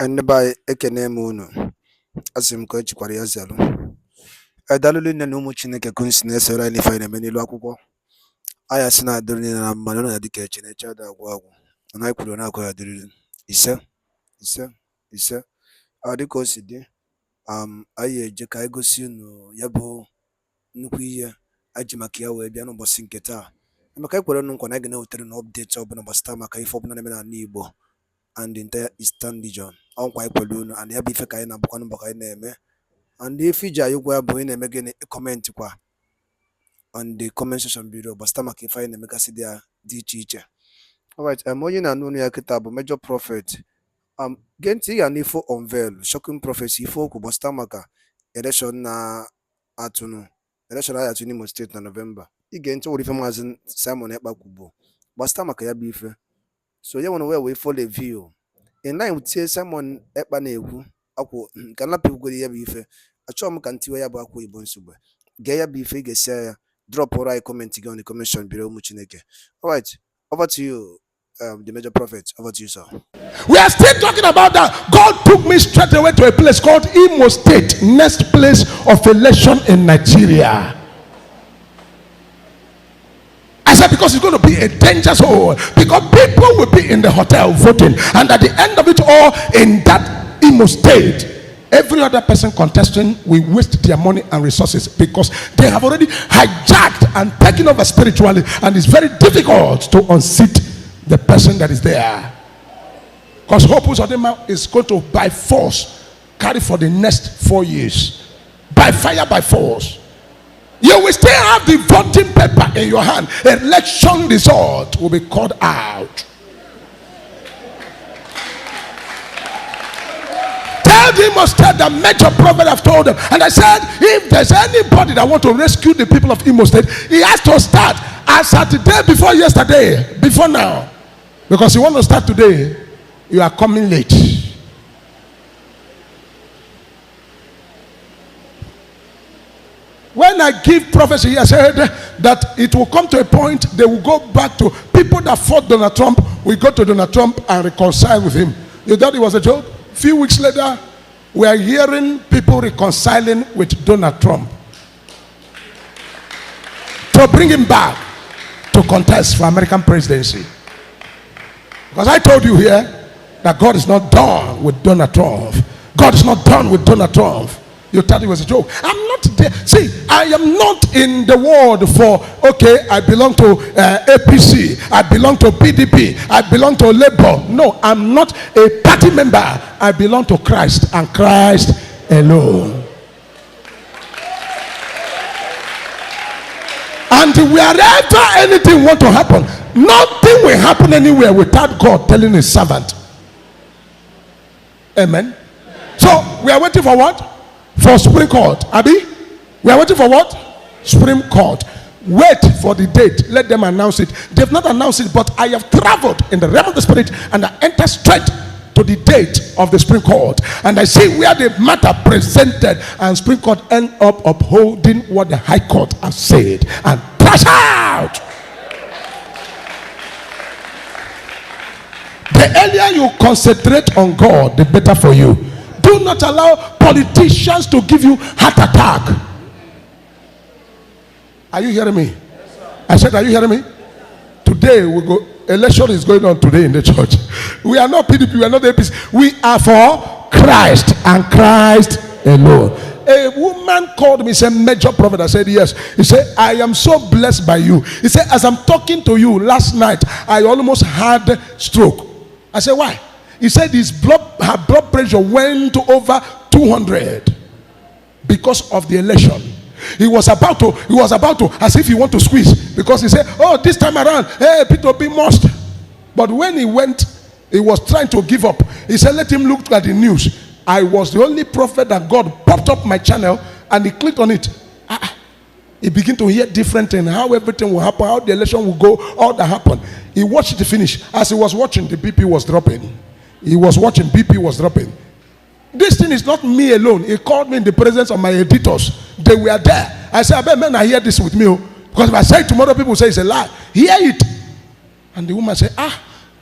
And by Ekene Moon, as him coach Quariazalo. A dalulu no much in a coincidence or any fine a many local. I as not doing a manona de kitchen, each other. And I could not go at the Issa, Issa. I decosidi. I Jakai Gosino, Yabo, Nukia, Ajimakia, where Biano Bosinketa. And Makai put on connecting out an update of Bastama, Kaifobna Nebo. And the entire Eastern region. On quite balloon and the Abifaka in a Bokanoka name. And if you go boin and again a comment on the comment section below, but stomach if I make a see there, the teacher. All right, I'm going to know Kitab, major prophet. Genti and info unveil, shocking prophecy for Kubostamaka, election na atuno, election at Unimo State in November. Again, told if I was in Simon Ekpa Kubo, Bastamaka ya beef. So you want to we follow the view. In line with say someone Ekpa Negu, Ako, cannot people go here beef. A chum can tell you about Kuibonsube. Gaya beef, say, drop or I comment on the commission below Muchineke. All right, over to you, the major prophet. Over to you, sir. We are still talking about that. God took me straight away to a place called Imo State, next place of election in Nigeria. I said because it's going to be a dangerous hole, because people will be in the hotel voting, and at the end of it all, in that Imo State, every other person contesting will waste their money and resources because they have already hijacked and taken over spiritually, and it's very difficult to unseat the person that is there. Because Hope Uzodinma is going to by force carry for the next 4 years, by fire, by force. You will still have the voting paper in your hand. Election result will be called out. Tell them must tell the major prophet have told them. And I said, if there's anybody that want to rescue the people of Imo State, he has to start as at the day before yesterday, before now. Because you want to start today, you are coming late. When I give prophecy, I said that it will come to a point they will go back to people that fought Donald Trump. We go to Donald Trump and reconcile with him. You thought it was a joke? A few weeks later, we are hearing people reconciling with Donald Trump to bring him back to contest for American presidency. Because I told you here that God is not done with Donald Trump. God is not done with Donald Trump. You thought it was a joke. I'm not there. See, I am not in the world for, okay, I belong to APC, I belong to PDP, I belong to Labour. No, I'm not a party member. I belong to Christ and Christ alone. And wherever anything want to happen, nothing will happen anywhere without God telling his servant. Amen. So we are waiting for what? For Supreme Court. Abi? We are waiting for what? Supreme Court. Wait for the date. Let them announce it. They've not announced it, but I have traveled in the realm of the spirit and I enter straight to the date of the Supreme Court. And I see where the matter presented, and Supreme Court end up upholding what the High Court has said and trash out. The earlier you concentrate on God, the better for you. Do not allow politicians to give you heart attack. Are you hearing me? Yes, I said, are you hearing me? Today we go. Election is going on today in the church. We are not PDP. We are not APC. We are for Christ and Christ alone. A woman called me, said, major prophet. I said, yes. He said, I am so blessed by you. He said, as I'm talking to you last night, I almost had stroke. I said, why? He said her blood pressure went to over 200 because of the election. He was about to, as if he want to squeeze, because he said, oh, this time around, hey, Peter B must. But when he went, he was trying to give up. He said, let him look at the news. I was the only prophet that God popped up my channel, and he clicked on it. He began to hear different things, how everything will happen, how the election will go, all that happened. He watched it finish. As he was watching, the BP was dropping. He was watching, BP was dropping. This thing is not me alone. He called me in the presence of my editors. They were there. I said, I bet, man, I hear this with me. Because if I say it tomorrow, people say it's a lie. Hear it. And the woman said,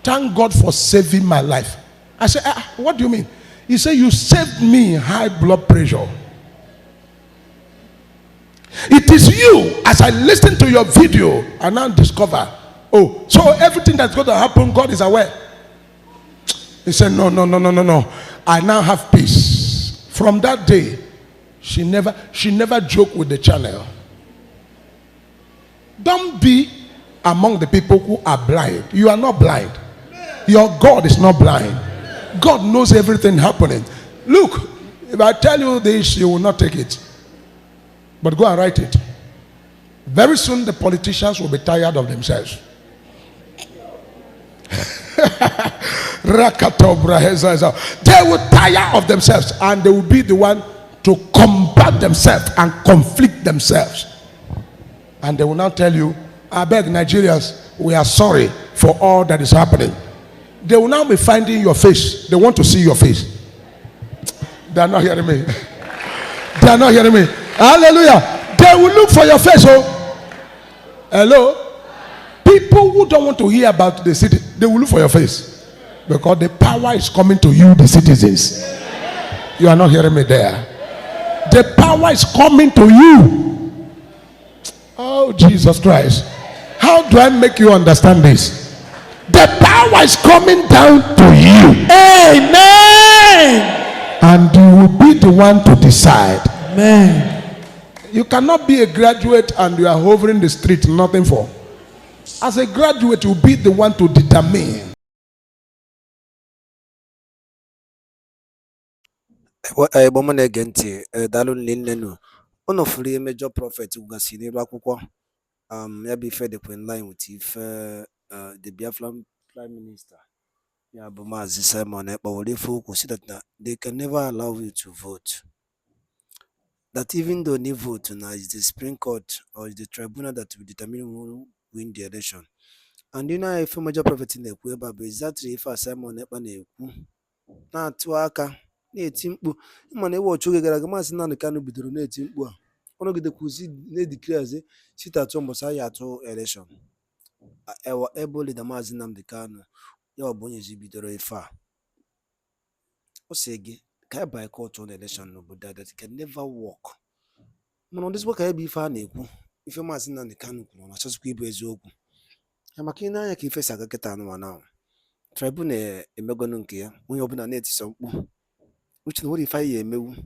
thank God for saving my life. I said, what do you mean? He said, you saved me high blood pressure. It is you, as I listen to your video, I now discover, oh, so everything that's going to happen, God is aware. He said, no, no, no, no, no, no. I now have peace. From that day, she never joked with the channel. Don't be among the people who are blind. You are not blind. Your God is not blind. God knows everything happening. Look, if I tell you this, you will not take it. But go and write it. Very soon the politicians will be tired of themselves. They will tire of themselves, and they will be the one to combat themselves and conflict themselves. And they will now tell you, I beg Nigerians, we are sorry for all that is happening. They will now be finding your face. They want to see your face. They are not hearing me. They are not hearing me. Hallelujah. They will look for your face. Oh, hello. People who don't want to hear about the city, they will look for your face, because the power is coming to you, the citizens. You are not hearing me there. The power is coming to you. Oh, Jesus Christ. How do I make you understand this? The power is coming down to you. Amen. And you will be the one to decide. Amen. You cannot be a graduate and you are hovering the street, nothing for. As a graduate, you will be the one to determine. Gbọmọ na-ege ntị, daalụ nne nụ. Unu fụrụ ihe Major Prophet gwasị n'elu akwụkwọ. Ya bụ ife dịkwa in line with ife the Biafran Prime Minister, ya bụ Maazị Simon Ekpa, were ife okwu si that they can never allow you to vote. That even though they vote now, is the Supreme Court or is the tribunal that will determine who will win the election. And you know, if Major Prophet na-ekwu ebe a bụ exactly ife Simon Ekpa na-ekwu, na-atụ aka, na-eti mkpu. Ịma na ewe oge gara aga Maazị Nnamdi Kanu bidoro na-eti mkpu a, ọ nọgidekwuzi na-edeclare site atụ mbọsị anyị atụ election. Ebe leader Maazị Nnamdi Kanu ya ọ bụ onye ji bidoro ife a. Ọ sị gị ka ya boycott on election n'obodo that can never work. Mana ọ dịzikwa ka ya bụ ife a na-ekwu, ife Maazị Nnamdi Kanu kwuru, na-achọzikwa ịbụ eziokwu. Ya maka ị na-anya ka ife si aga kịta anụmanụ ahụ, tribunal emegonu nke ya, onye ọbụla na-etisa mkpu, uche na nwere ife anyị ya emewu.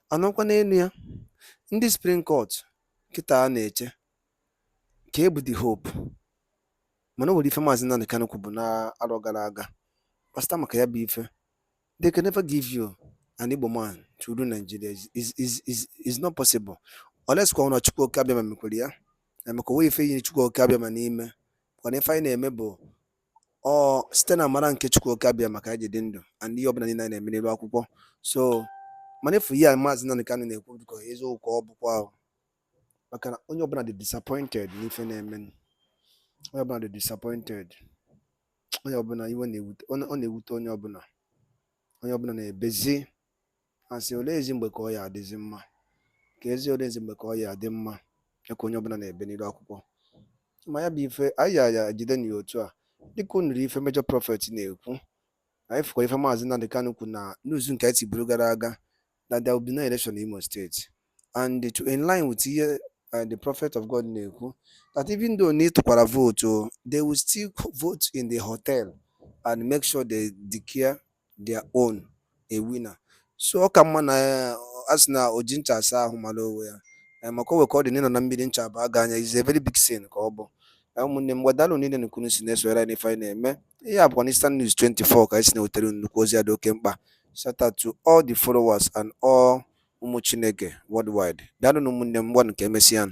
Anọkwa n'elu ya, ndị Supreme Court kịta a na-eche ka ebu the hope. Mana o nwere ife Maazị Nnamdi Kanu kwuru na arọ gara aga gbasịta maka ya bụ ife. They can never give you an Igbo man to rule Nigeria. Is not possible. Unless kwa una Chukwu Oke abịa ma mekwere ya. Maka onwe ife yi Chukwu Oke abịa ma n'ime. Kwana ife anyị na-eme bụ site na amara nke Chukwu Oke abịa maka anyị dị ndụ and ihe ọbụla niile anyị na-eme n'elu akwụkwọ. So mana efu ya Maazị Nnamdi Kanu na-ekwu biko eziokwu ka ọ bụkwa ahụ. Maka na onye ọbụla dị disappointed n'ife na-eme. Onye ọbụla dị disappointed. Onye ọbụla iwe na-ewute, ọ na-ewute onye ọbụla. Onye ọbụla na-ebezi asị ole ezi mgbe ka ọ ya adịzi mma, ka ezi ole ezi mgbe ka ọ ya adị mma, ya ka onye ọbụla na-ebe n'ilu akwụkwọ. Ma ya bụ ife anyị ya jide na otu a dịka uniri ife Major Prophet na-ekwu. Anyị fụkwara ife Maazị Nnamdi Kanu kwuru na news nke anyị tiburu gara aga that there will be no election in Imo State, and in line with ihe the Prophet of God na-ekwu that even though they tụkwara vote, they will still vote in the hotel and make sure they declare their own a winner. So ọ ka mma na asị na oji ncha asa ahụ mara onwe ya, maka o wekọ dị nọ na mmiri ncha bụ aga anya, is a very big sin ka ọ bụ. Ụmụnne m gbadalụ niile nkunu si na-esoro anyị n'ife anyị na-eme. Ihe a bụkwa na Eastern News 24 ka anyị si na-wetere nnukwu ozi a dị oke mkpa. Shout out to all the followers and all ụmụ Chineke worldwide. Daalụ na ụmụnne m, ngwanụ ka emesịa.